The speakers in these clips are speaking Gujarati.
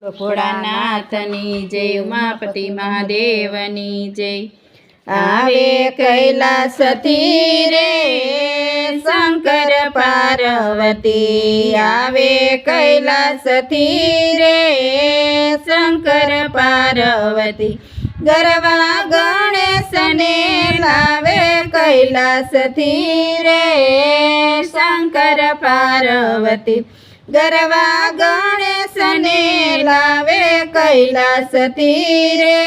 ભોળાનાથની જય, ઉમાપતિ મહાદેવની જય। આવે કૈલાસથી રે શંકર પાર્વતી, આવે કૈલાસથી રે શંકર પાર્વતી। ગરવા ગણેશને લાવે કૈલાસથી રે શંકર પાર્વતી। ગરવા ગણેશને લાવે કૈલાસથી રે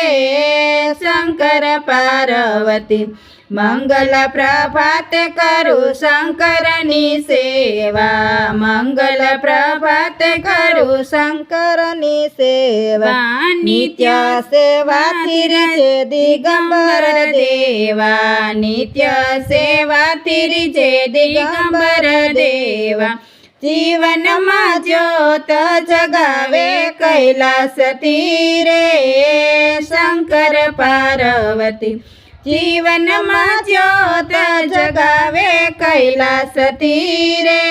શંકર પાર્વતી। મંગલ પ્રભાતે કરું શંકરની સેવા, મંગલ પ્રભાતે કરું શંકરની સેવા। નિત્ય સેવાથી રીજે દિગંબર દેવા, નિત્ય સેવાથી રીજે દિગંબર દેવા। જીવનમાં જ્યોત જગાવે કૈલાસથી રે શંકર પાર્વતી। જીવનમાં જ્યોત જગાવે કૈલાસથી રે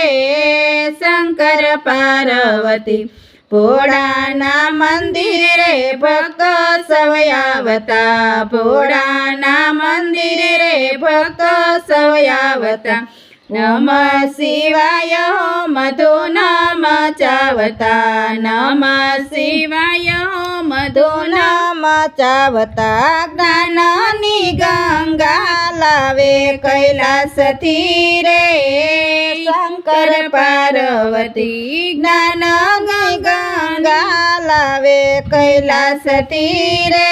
શંકર પાર્વતી। ભોળાના મંદિર રે ભક્તો સૌ આવતા, ભોળાના મંદિર રે ભક્તો સૌ આવતા। નમઃ શિવાય મધુ નામ ચાવતા, નમઃ શિવાય મધુ નામ ચાવતા। જ્ઞાનની ગંગા લાવે કૈલાસથી રે શંકર પાર્વતી। જ્ઞાનની ગંગા લાવે કૈલાસથી રે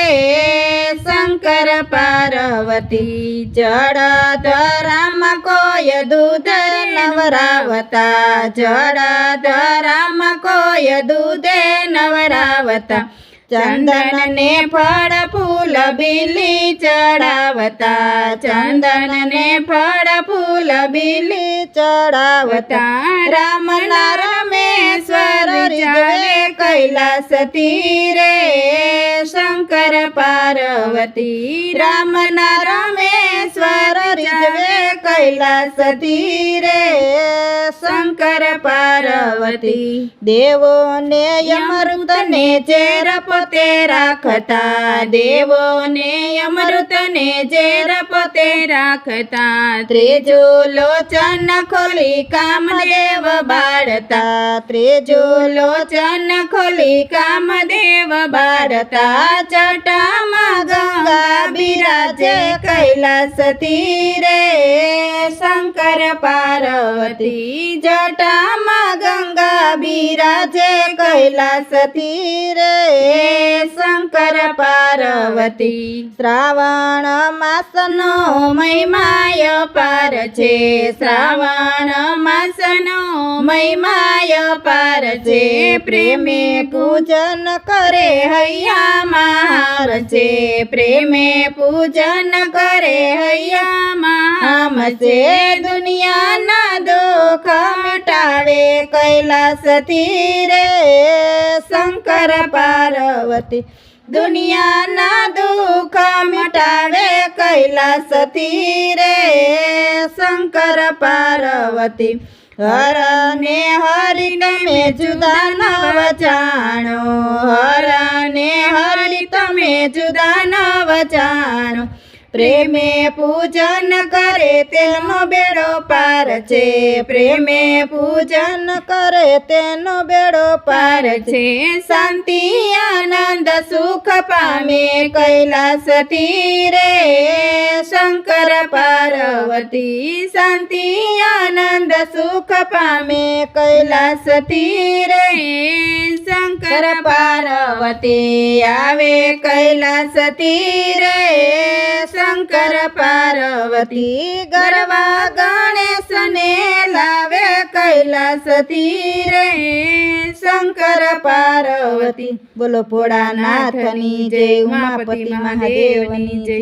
શંકર પાર્વતી। જળધરામાં કોઈ દૂધ નવરાવતા, જળધરામાં કોઈ દૂધે નવરાવતા। ચંદન ને ફળ ફૂલ બીલી ચડાવતા, ચંદન ને ફળ ફૂલ બીલી ચડાવતા। રામના રમેશ્વર રીઝવે કૈલાસથી રે શંકર પાર્વતી। રામના રમેશ્વર રીઝવે કૈલાસથી રે શંકર પાર્વતી। દેવોને અમૃતને ઝેર પોતે રાખતા, દેવોને અમૃતને ઝેર પોતે રાખતા। ત્રીજું લોચન ખોલી કામદેવ બાળતા, ત્રીજું લોચન ખોલી કામદેવ બાળતા। જટામાં ગંગા બિરાજે કૈલાસથી રે શંકર પાર્વતી। જટામાં ગંગા બિરાજે કૈલાસથી રે શંકર પાર્વતી। શ્રાવણ માસનો મહિમાય પાર છે, શ્રાવણ માસનો મહિમાય પાર છે। પ્રેમે પૂજન કરે હૈયામાં હાર છે, પ્રેમે પૂજન કરે હૈયામાં હામ છે। દુનિયાના દુઃખ મિટાવે કૈલાસથી રે શંકર પાર્વતી। દુનિયાના દુઃખ મિટાવે કૈલાસથી રે શંકર પાર્વતી। હર ને હરિ તમે જુદા નવ જાણો, હર ને હરિ તમે જુદા નવ જાણો। પ્રેમે પૂજન કરે તેનો બેડો પાર છે, પ્રેમે પૂજન કરે તેનો બેડો પાર છે। શાંતિ આનંદ સુખ પામે કૈલાસથી રે શંકર પાર્વતી। શાંતિ આનંદ સુખ પામે કૈલાસથી રે શંકર પાર્વતી। આવે કૈલાસથી રે શંકર પાર્વતી। ગરવા ગણેશને લાવે કૈલાસથી રે શંકર પાર્વતી। બોલો ભોળાનાથની જય, ઉમાપતિ મહાદેવની જય।